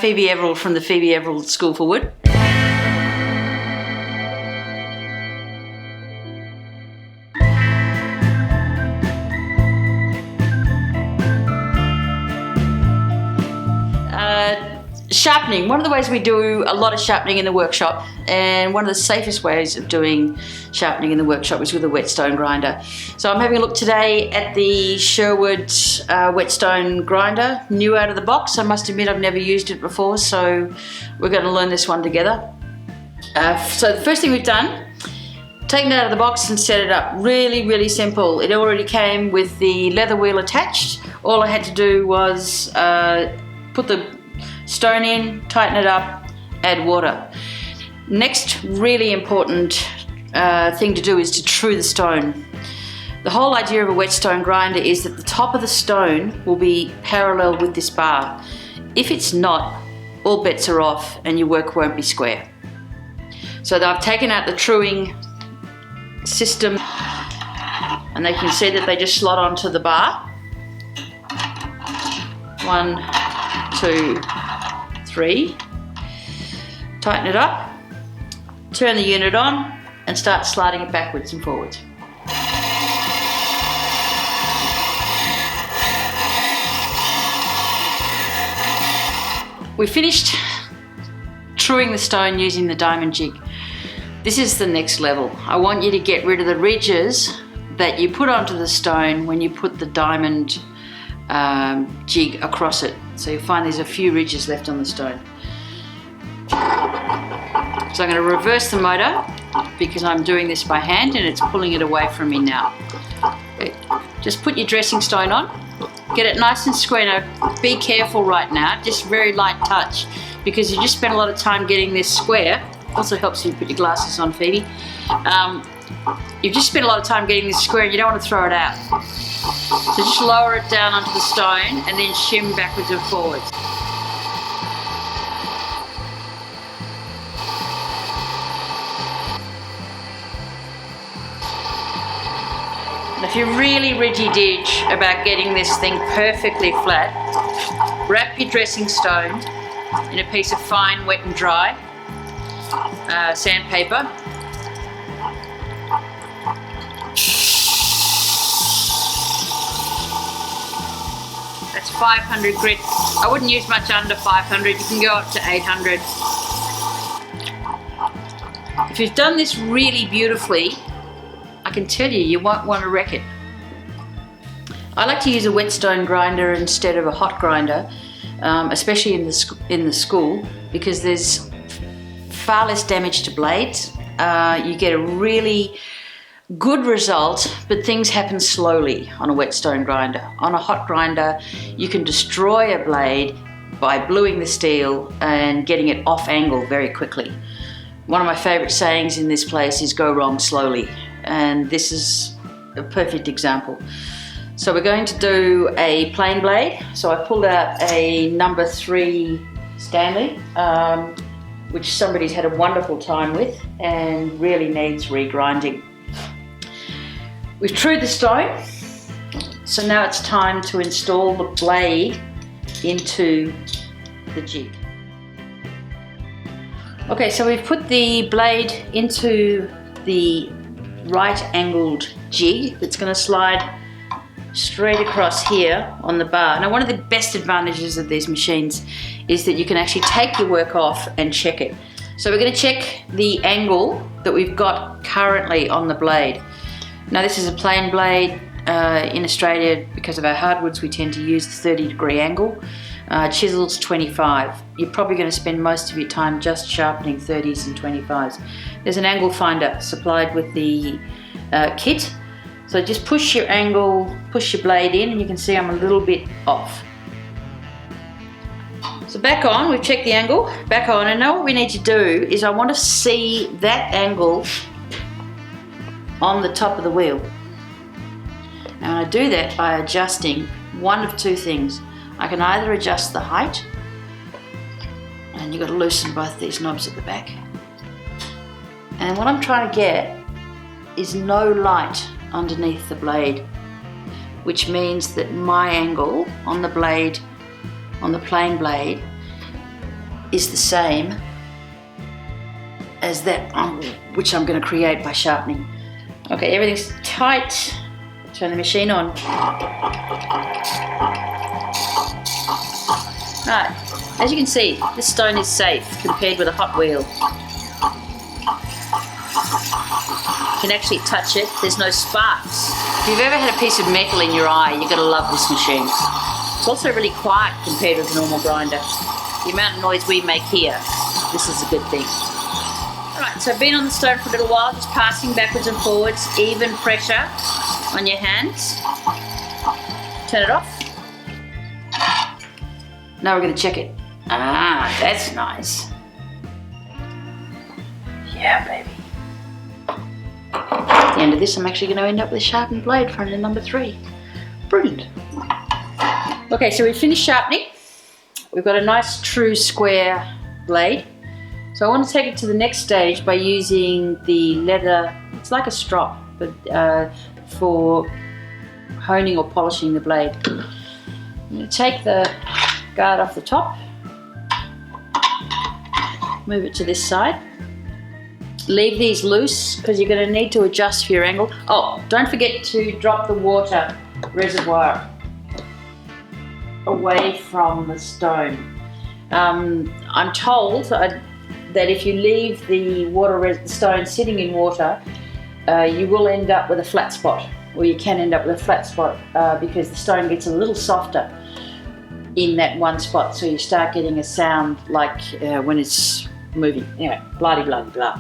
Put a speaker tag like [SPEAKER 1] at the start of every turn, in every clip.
[SPEAKER 1] Phoebe Everill from the Phoebe Everill School for Wood. Sharpening. One of the ways we do a lot of sharpening in the workshop, and one of the safest ways of doing sharpening in the workshop is with a wet stone grinder. So I'm having a look today at the Sherwood Wet Stone Grinder, new out of the box. I must admit I've never used it before, so we're going to learn this one together. So the first thing we've done, taken it out of the box and set it up. Really, really simple. It already came with the leather wheel attached. All I had to do was put the stone in, tighten it up, add water. Next really important thing to do is to true the stone. The whole idea of a wet stone grinder is that the top of the stone will be parallel with this bar. If it's not, all bets are off and your work won't be square. So I've taken out the truing system, and they can see that they just slot onto the bar. 1, 2, 3. Tighten it up, turn the unit on and start sliding it backwards and forwards. We finished truing the stone using the diamond jig. This is the next level. I want you to get rid of the ridges that you put onto the stone when you put the diamond jig across it. So you'll find there's a few ridges left on the stone. So I'm going to reverse the motor because I'm doing this by hand and it's pulling it away from me now. Okay. Just put your dressing stone on, get it nice and square. Now be careful right now, just very light touch, because you just spent a lot of time getting this square. Also helps you put your glasses on, Phoebe. You've just spent a lot of time getting this square and you don't want to throw it out. So just lower it down onto the stone and then shim backwards and forwards. And if you're really ridgy-dig about getting this thing perfectly flat, wrap your dressing stone in a piece of fine wet and dry sandpaper. That's 500 grit. I wouldn't use much under 500. You can go up to 800. If you've done this really beautifully, I can tell you, you won't want to wreck it. I like to use a wet stone grinder instead of a hot grinder, especially in the school, because there's far less damage to blades. You get a really good result, but things happen slowly on a wet stone grinder. On a hot grinder, you can destroy a blade by bluing the steel and getting it off angle very quickly. One of my favorite sayings in this place is go wrong slowly, and this is a perfect example. So we're going to do a plain blade. So I pulled out a number 3 Stanley, which somebody's had a wonderful time with and really needs regrinding. We've trued the stone, so now it's time to install the blade into the jig. Okay, so we've put the blade into the right angled jig that's going to slide straight across here on the bar. Now, one of the best advantages of these machines is that you can actually take your work off and check it. So we're going to check the angle that we've got currently on the blade. Now, this is a plain blade. In Australia, because of our hardwoods, we tend to use the 30-degree angle. Chisel's 25. You're probably going to spend most of your time just sharpening 30s and 25s. There's an angle finder supplied with the kit. So just push your blade in, and you can see I'm a little bit off. So back on, we've checked the angle, back on, and now what we need to do is I want to see that angle on the top of the wheel. Now I do that by adjusting one of two things. I can either adjust the height, and you've got to loosen both these knobs at the back. And what I'm trying to get is no light underneath the blade, which means that my angle on the blade, on the plain blade, is the same as that which I'm going to create by sharpening. Okay, everything's tight. Turn the machine on. Right, as you can see, this stone is safe compared with a hot wheel. You can actually touch it, there's no sparks. If you've ever had a piece of metal in your eye, you're going to love this machine. It's also really quiet compared with a normal grinder. The amount of noise we make here, this is a good thing. Alright, so been on the stone for a little while, just passing backwards and forwards, even pressure on your hands. Turn it off. Now we're going to check it. Ah, that's nice. Yeah, baby. At the end of this, I'm actually going to end up with a sharpened blade for number 3. Brilliant. Okay, so we finished sharpening. We've got a nice true square blade. So I want to take it to the next stage by using the leather. It's like a strop, but for honing or polishing the blade. I'm going to take the guard off the top, move it to this side. Leave these loose because you're going to need to adjust for your angle. Oh, don't forget to drop the water reservoir away from the stone. I'm told that if you leave the stone sitting in water, you will end up with a flat spot, or you can end up with a flat spot because the stone gets a little softer in that one spot, so you start getting a sound like when it's moving. Anyway, blah de blah de blah.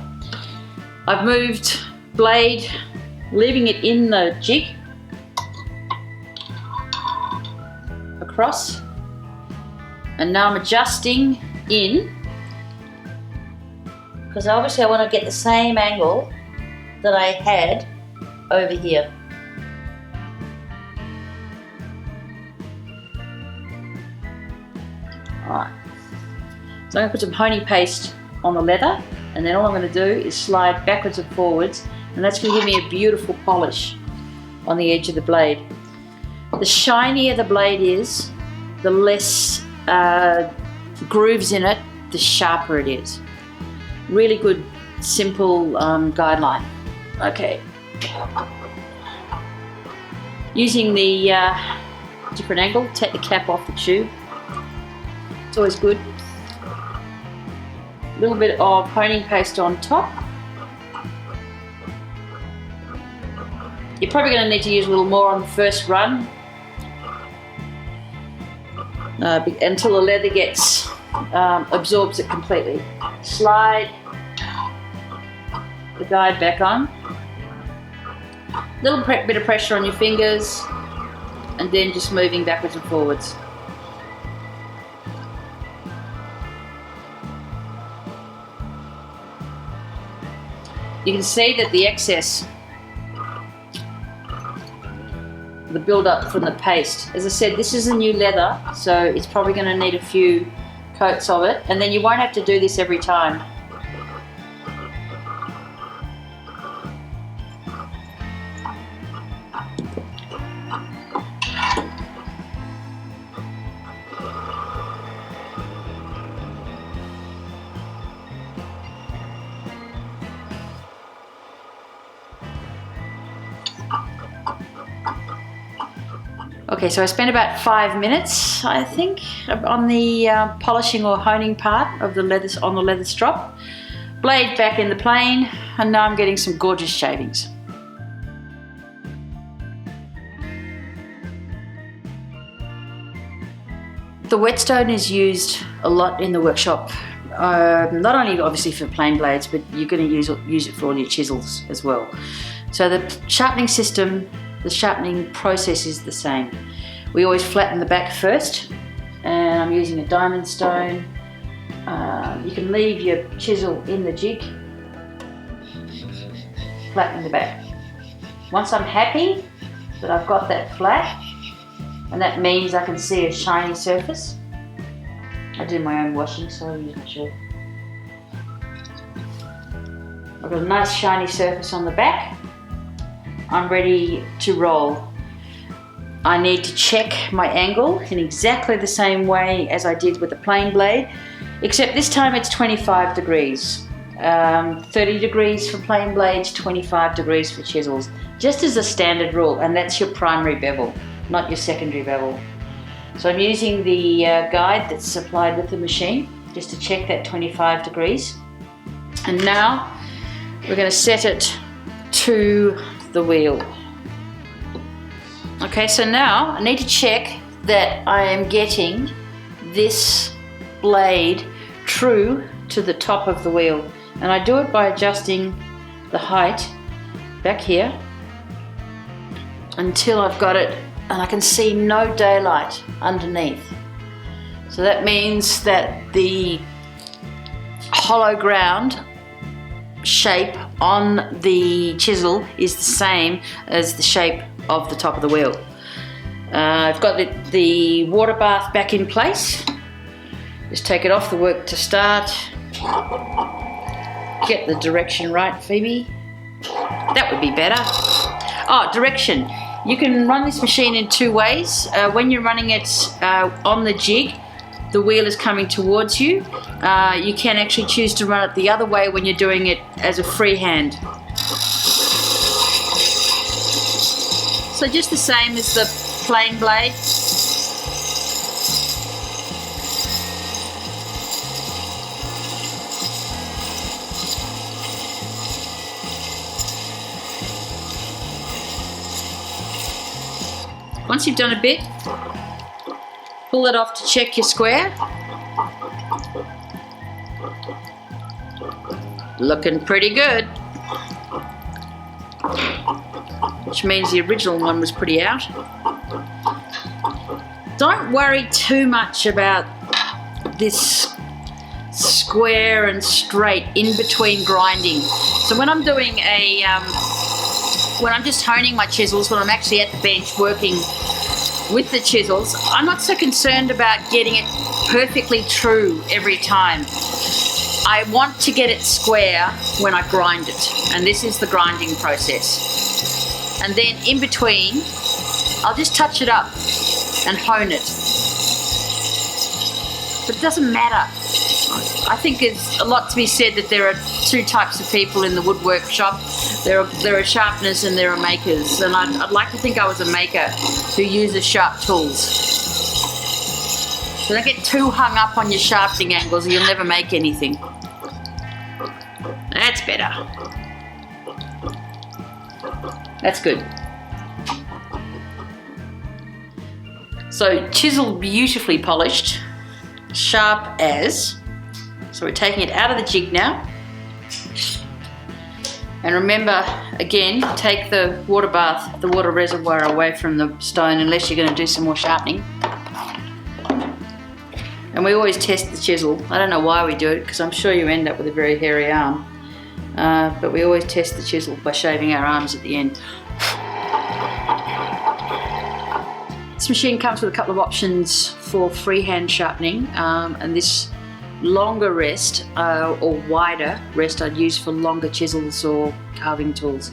[SPEAKER 1] I've moved blade, leaving it in the jig, across, and now I'm adjusting in, because obviously I want to get the same angle that I had over here. Alright, so I'm going to put some honing paste on the leather, and then all I'm going to do is slide backwards and forwards, and that's going to give me a beautiful polish on the edge of the blade. The shinier the blade is, the less grooves in it, the sharper it is. Really good, simple guideline. Okay. Using the different angle, take the cap off the tube. It's always good. A little bit of honing paste on top. You're probably going to need to use a little more on the first run until the leather gets absorbs it completely. Slide the guide back on. A little bit of pressure on your fingers, and then just moving backwards and forwards. You can see that the excess, the build-up from the paste. As I said, this is a new leather, so it's probably going to need a few coats of it, and then you won't have to do this every time. Okay, so I spent about 5 minutes, I think, on the polishing or honing part of the leather, on the leather strop. Blade back in the plane, and now I'm getting some gorgeous shavings. The whetstone is used a lot in the workshop, not only obviously for plain blades, but you're going to use it for all your chisels as well. So the sharpening system, the sharpening process is the same. We always flatten the back first, and I'm using a diamond stone. You can leave your chisel in the jig, flatten the back. Once I'm happy that I've got that flat, and that means I can see a shiny surface. I do my own washing, so I use my shirt. I've got a nice shiny surface on the back. I'm ready to roll. I need to check my angle in exactly the same way as I did with the plain blade. except this time it's 25 degrees. 30 degrees for plain blades, 25 degrees for chisels, just as a standard rule, and that's your primary bevel, not your secondary bevel. So I'm using the guide that's supplied with the machine just to check that 25 degrees. And now we're going to set it to the wheel. Okay, so now I need to check that I am getting this blade true to the top of the wheel. And I do it by adjusting the height back here until I've got it and I can see no daylight underneath. So that means that the hollow ground shape on the chisel is the same as the shape of the top of the wheel. I've got the water bath back in place. Just take it off the work to start. Get the direction right, Phoebe. That would be better. Oh, direction. You can run this machine in two ways. When you're running it on the jig, the wheel is coming towards you. You can actually choose to run it the other way when you're doing it as a freehand. So just the same as the plain blade. Once you've done a bit, pull it off to check your square. Looking pretty good. Which means the original one was pretty out. Don't worry too much about this square and straight in between grinding. So when I'm doing when I'm just honing my chisels, when I'm actually at the bench working with the chisels, I'm not so concerned about getting it perfectly true every time. I want to get it square when I grind it, and this is the grinding process. And then in between, I'll just touch it up and hone it. But it doesn't matter. I think there's a lot to be said that there are two types of people in the woodwork shop. There are sharpeners and there are makers, and I'd like to think I was a maker who uses sharp tools. So don't get too hung up on your sharpening angles or you'll never make anything. That's better. That's good. So chisel beautifully polished, sharp as. So we're taking it out of the jig now. And remember, again, take the water bath, the water reservoir away from the stone unless you're going to do some more sharpening. And we always test the chisel. I don't know why we do it, because I'm sure you end up with a very hairy arm. But we always test the chisel by shaving our arms at the end. This machine comes with a couple of options for freehand sharpening, and this longer rest or wider rest I'd use for longer chisels or carving tools,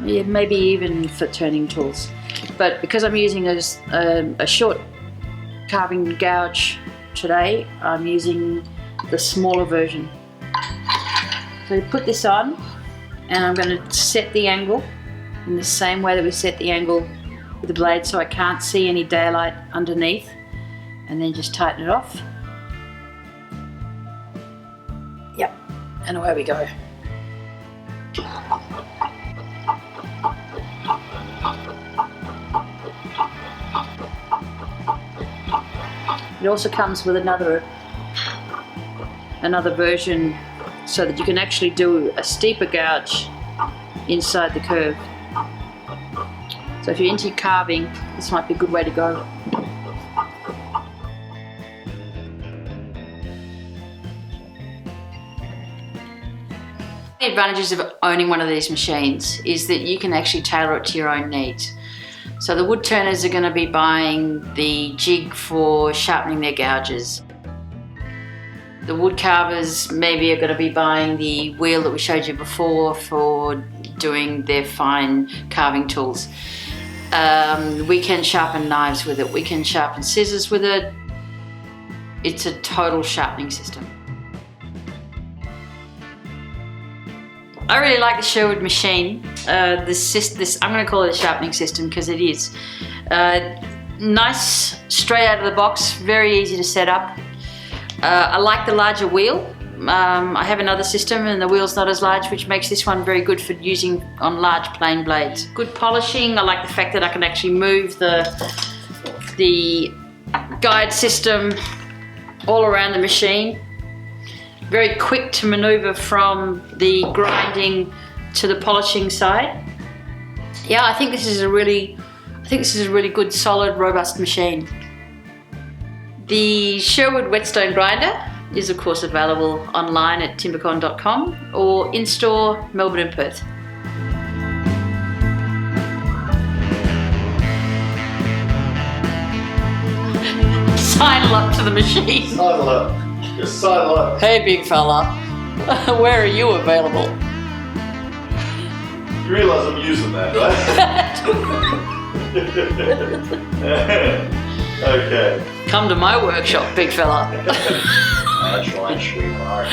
[SPEAKER 1] yeah, maybe even for turning tools. But because I'm using a short carving gouge today, I'm using the smaller version. So put this on and I'm going to set the angle in the same way that we set the angle with the blade, so I can't see any daylight underneath, and then just tighten it off. Yep, and away we go. It also comes with another version so that you can actually do a steeper gouge inside the curve. So if you're into carving, this might be a good way to go. The advantages of owning one of these machines is that you can actually tailor it to your own needs. So the wood turners are going to be buying the jig for sharpening their gouges. The wood carvers maybe are going to be buying the wheel that we showed you before for doing their fine carving tools. We can sharpen knives with it, we can sharpen scissors with it. it's a total sharpening system. I really like the Sherwood machine. This I'm going to call it a sharpening system because it is. Nice, straight out of the box, very easy to set up. I like the larger wheel. I have another system and the wheel's not as large, which makes this one very good for using on large plain blades. Good polishing. I like the fact that I can actually move the guide system all around the machine. Very quick to maneuver from the grinding to the polishing side. Yeah, I think this is a really good, solid, robust machine. The Sherwood Wet Stone Grinder is of course available online at timbecon.com or in-store Melbourne and Perth. Sidle up to the machine.
[SPEAKER 2] Sidle up. Just sidle up.
[SPEAKER 1] Hey big fella, where are you available?
[SPEAKER 2] You realise I'm using that, right? Okay.
[SPEAKER 1] Come to my workshop, big fella.
[SPEAKER 2] That's right, sweetheart.